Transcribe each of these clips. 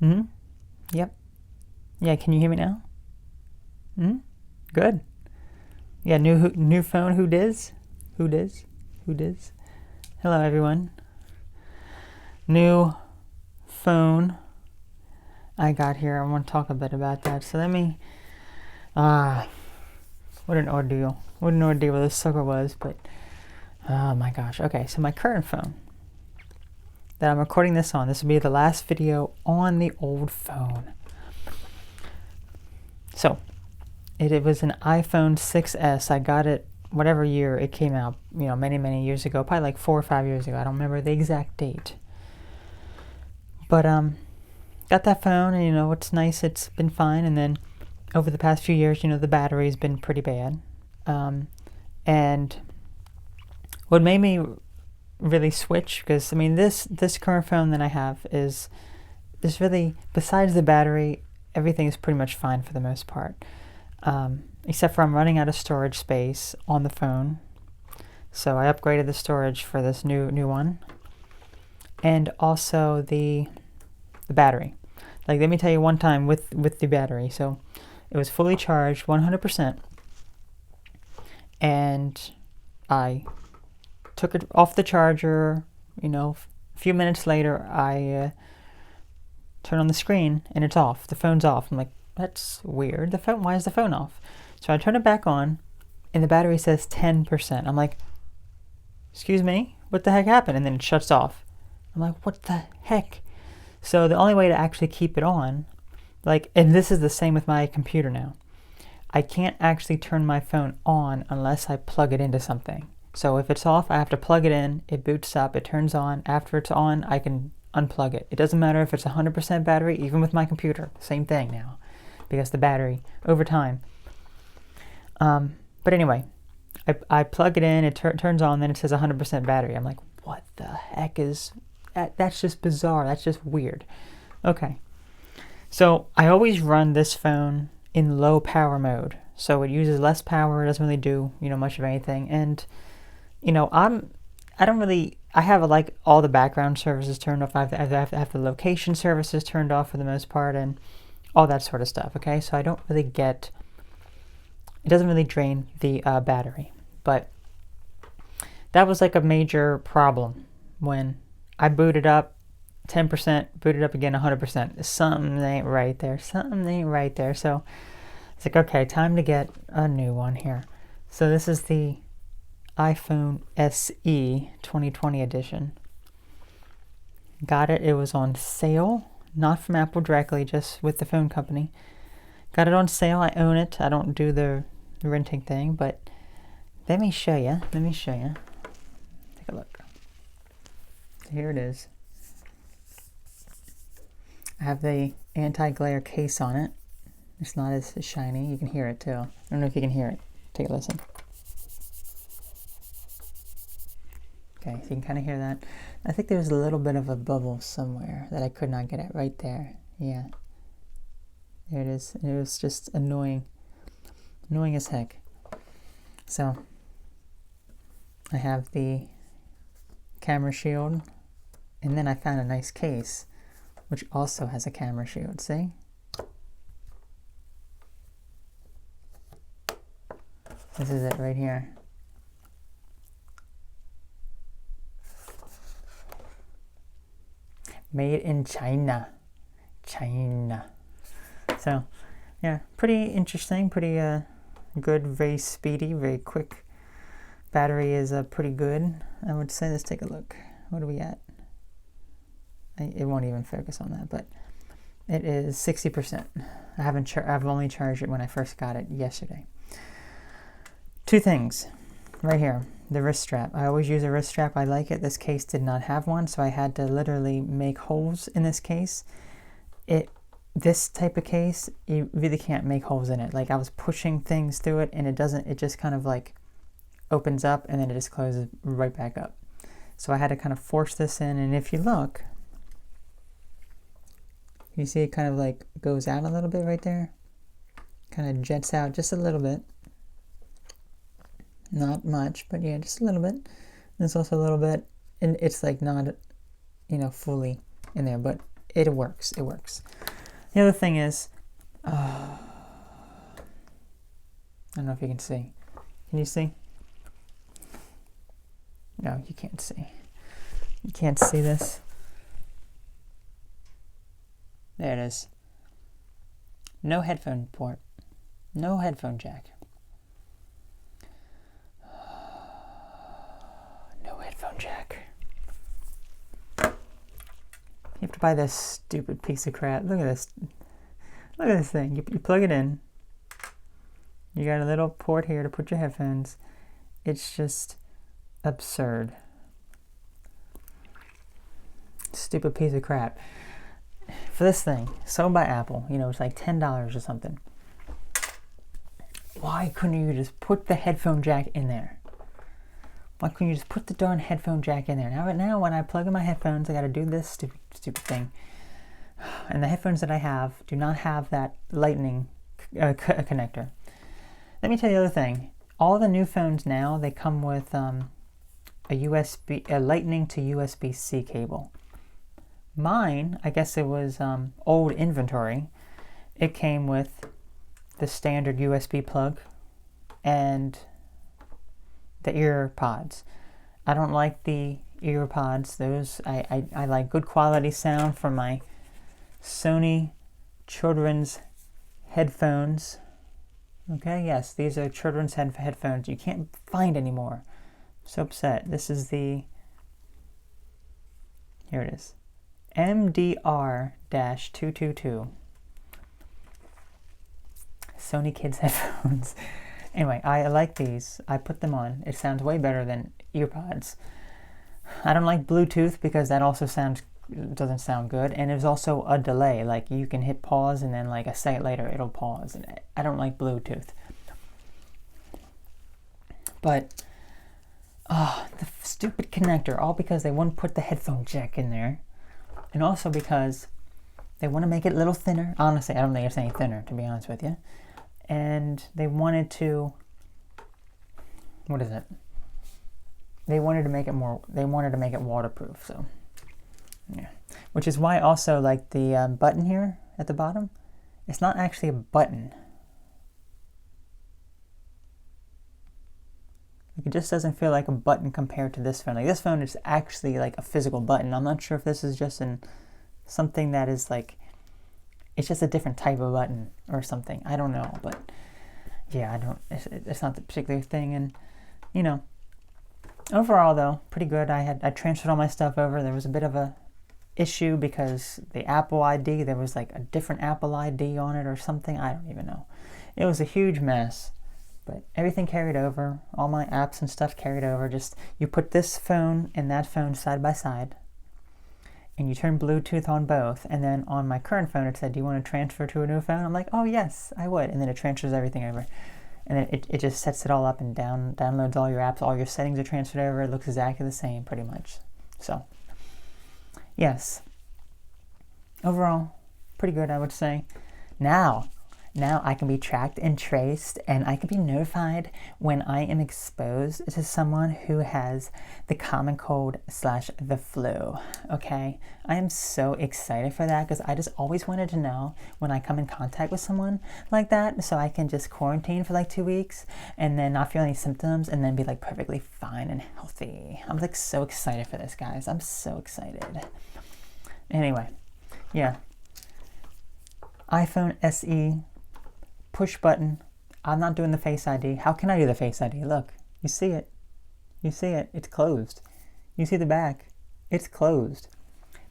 Mm-hmm. Yep. Yeah, can you hear me now? Mm-hmm. Good. Yeah, new phone, who diz? Who diz? Who diz? Hello, everyone. New phone I got here. I want to talk a bit about that. So let me, what an ordeal. What an ordeal this sucker was, but, oh my gosh. Okay, so my current phone that I'm recording this on, this will be the last video on the old phone. So, it was an iPhone 6S. I got it whatever year it came out, many years ago, probably like 4 or 5 years ago. I don't remember the exact date. But got that phone, and what's nice, it's been fine. And then over the past few years, the battery's been pretty bad. And what made me really switch, because this current phone that I have is really, besides the battery, everything is pretty much fine for the most part. Except for I'm running out of storage space on the phone. So I upgraded the storage for this new one. And also the battery. Like, let me tell you one time with the battery. So it was fully charged 100%. And I took it off the charger, a few minutes later I turn on the screen and it's off. The phone's off. I'm like, that's weird. Why is the phone off? So I turn it back on and the battery says 10%. I'm like, excuse me? What the heck happened? And then it shuts off. I'm like, what the heck? So the only way to actually keep it on, and this is the same with my computer now, I can't actually turn my phone on unless I plug it into something. So if it's off, I have to plug it in, it boots up, it turns on. After it's on, I can unplug it. It doesn't matter if it's 100% battery, even with my computer, same thing now, because the battery, over time. But anyway, I plug it in, it turns on, then it says 100% battery. I'm like, what the heck is that? That's just bizarre. That's just weird. Okay. So I always run this phone in low power mode. So it uses less power, it doesn't really do, much of anything. And, I have all the background services turned off. I have the location services turned off for the most part and all that sort of stuff. Okay. So I don't really it doesn't really drain the battery. But that was like a major problem when I booted up 10%, booted up again 100%. Something ain't right there. Something ain't right there. So it's like, okay, time to get a new one here. So this is the iPhone SE 2020 edition. Got it. It was on sale. Not from Apple directly, just with the phone company. Got it on sale. I own it. I don't do the renting thing, but let me show you. Take a look. Here it is. I have the anti-glare case on it. It's not as shiny. You can hear it too. I don't know if you can hear it. Take a listen. Okay, so you can kind of hear that. I think there's a little bit of a bubble somewhere that I could not get at right there. Yeah. There it is. It was just annoying. Annoying as heck. So, I have the camera shield. And then I found a nice case, which also has a camera shield. See? This is it right here. Made in China. So, yeah, pretty interesting, pretty good, very speedy, very quick. Battery is pretty good, I would say. Let's take a look. What are we at? It won't even focus on that, but it is 60%. I've only charged it when I first got it yesterday. Two things right here. The wrist strap. I always use a wrist strap. I like it. This case did not have one, so I had to literally make holes in this case. This type of case, you really can't make holes in it. Like, I was pushing things through it and it just kind of like opens up and then it just closes right back up. So I had to kind of force this in, and if you look, you see it kind of like goes out a little bit right there. Kind of jets out just a little bit. Not much, but yeah, just a little bit. There's also a little bit, and it's like not, fully in there, but it works. It works. The other thing is, I don't know if you can see. Can you see? No, you can't see. You can't see this. There it is. No headphone port. No headphone jack. No headphone jack. You have to buy this stupid piece of crap. Look at this. Look at this thing. You plug it in. You got a little port here to put your headphones. It's just absurd. Stupid piece of crap. For this thing, sold by Apple, you know, it's like $10 or something. Why couldn't you just put the headphone jack in there? Why couldn't you just put the darn headphone jack in there? Now, right now, when I plug in my headphones, I got to do this stupid thing. And the headphones that I have do not have that lightning connector. Let me tell you the other thing. All the new phones now, they come with a lightning to USB-C cable. Mine, I guess it was old inventory. It came with the standard USB plug and the ear pods. I don't like the ear pods. Those I like good quality sound from my Sony children's headphones. Okay, yes, these are children's headphones you can't find anymore. So upset. This is the, here it is, MDR-222 Sony Kids headphones. Anyway, I like these. I put them on. It sounds way better than earpods. I don't like Bluetooth because that also doesn't sound good, and there's also a delay. Like you can hit pause and then like a second later it'll pause, and I don't like Bluetooth. But the stupid connector, all because they wouldn't put the headphone jack in there, and also because they want to make it a little thinner. Honestly, I don't think it's any thinner, to be honest with you. And they wanted to, what is it? They wanted to make it waterproof, so yeah. Which is why also like the button here at the bottom, it's not actually a button. It just doesn't feel like a button compared to this phone. Like this phone is actually like a physical button. I'm not sure if this is just something that is like, it's just a different type of button or something. I don't know, but yeah, it's not the particular thing. And you know, overall though, pretty good. I transferred all my stuff over. There was a bit of a issue because the Apple ID, there was like a different Apple ID on it or something. I don't even know. It was a huge mess, but everything carried over. All my apps and stuff carried over. Just you put this phone and that phone side by side, and you turn Bluetooth on both, and then on my current phone it said, do you want to transfer to a new phone? I'm like, oh yes, I would. And then it transfers everything over. And then it just sets it all up and downloads all your apps. All your settings are transferred over. It looks exactly the same pretty much. So, yes. Overall, pretty good, I would say. Now I can be tracked and traced, and I can be notified when I am exposed to someone who has the common cold / the flu, okay? I am so excited for that because I just always wanted to know when I come in contact with someone like that, so I can just quarantine for like 2 weeks and then not feel any symptoms and then be like perfectly fine and healthy. I'm like so excited for this, guys. I'm so excited. Anyway, yeah. iPhone SE push button. I'm not doing the Face ID. How can I do the Face ID? Look, you see it. You see it. It's closed. You see the back. It's closed.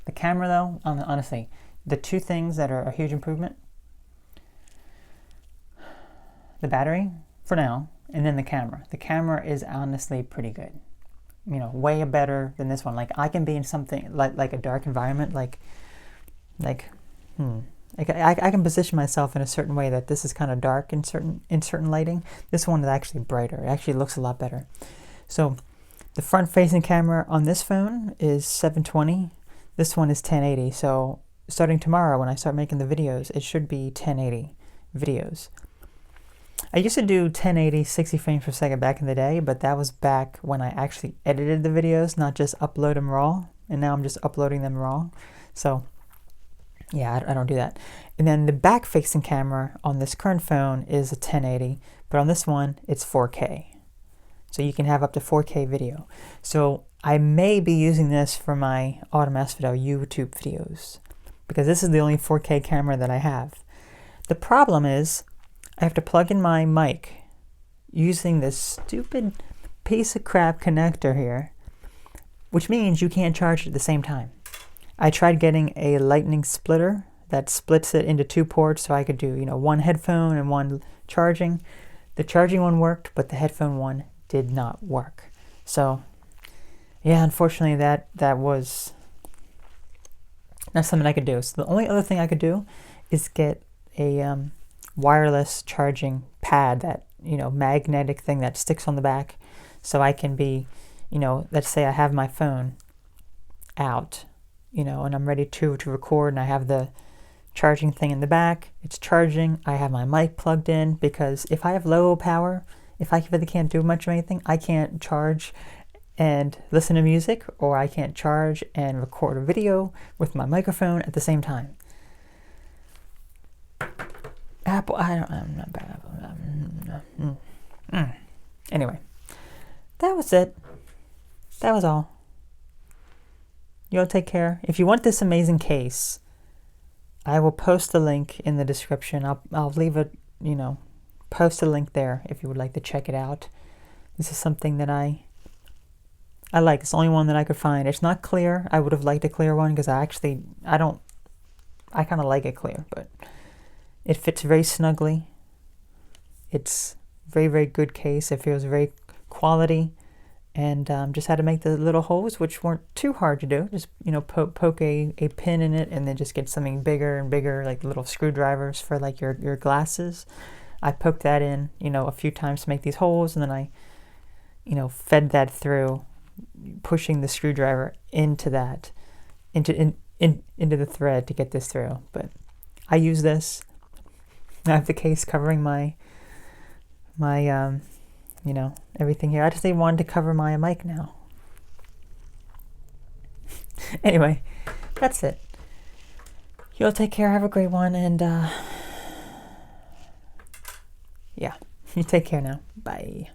The camera though, honestly, the two things that are a huge improvement, the battery for now, and then the camera. The camera is honestly pretty good. You know, way better than this one. Like I can be in something like a dark environment, I can position myself in a certain way that this is kind of dark in certain lighting. This one is actually brighter. It actually looks a lot better. So the front-facing camera on this phone is 720. This one is 1080. So starting tomorrow when I start making the videos, it should be 1080 videos. I used to do 1080 60 frames per second back in the day, but that was back when I actually edited the videos, not just upload them raw. And now I'm just uploading them raw. So Yeah, I don't do that. And then the back-facing camera on this current phone is a 1080, but on this one, it's 4K. So you can have up to 4K video. So I may be using this for my Automask Video YouTube videos, because this is the only 4K camera that I have. The problem is, I have to plug in my mic using this stupid piece of crap connector here, which means you can't charge it at the same time. I tried getting a lightning splitter that splits it into 2 ports so I could do, one headphone and one charging. The charging one worked, but the headphone one did not work. So, yeah, unfortunately that was not something I could do. So the only other thing I could do is get a wireless charging pad, that, magnetic thing that sticks on the back, so I can be, let's say I have my phone out, and I'm ready to record, and I have the charging thing in the back, it's charging, I have my mic plugged in, because if I have low power, if I really can't do much of anything, I can't charge and listen to music, or I can't charge and record a video with my microphone at the same time. Apple, I'm not bad. Anyway, that was it. That was all. You'll take care. If you want this amazing case, I will post the link in the description. I'll leave it, post a link there if you would like to check it out. This is something that I like. It's the only one that I could find. It's not clear. I would have liked a clear one, because I kind of like it clear, but it fits very snugly. It's very, very good case. It feels very quality, and just had to make the little holes, which weren't too hard to do. Just, poke a pin in it, and then just get something bigger and bigger, like little screwdrivers for like your glasses. I poked that in, a few times to make these holes, and then I, fed that through, pushing the screwdriver into that, into the thread to get this through. But I use this. I have the case covering my everything here. I just wanted to cover my mic now. Anyway, that's it. You'll take care. Have a great one, and yeah, you take care now. Bye.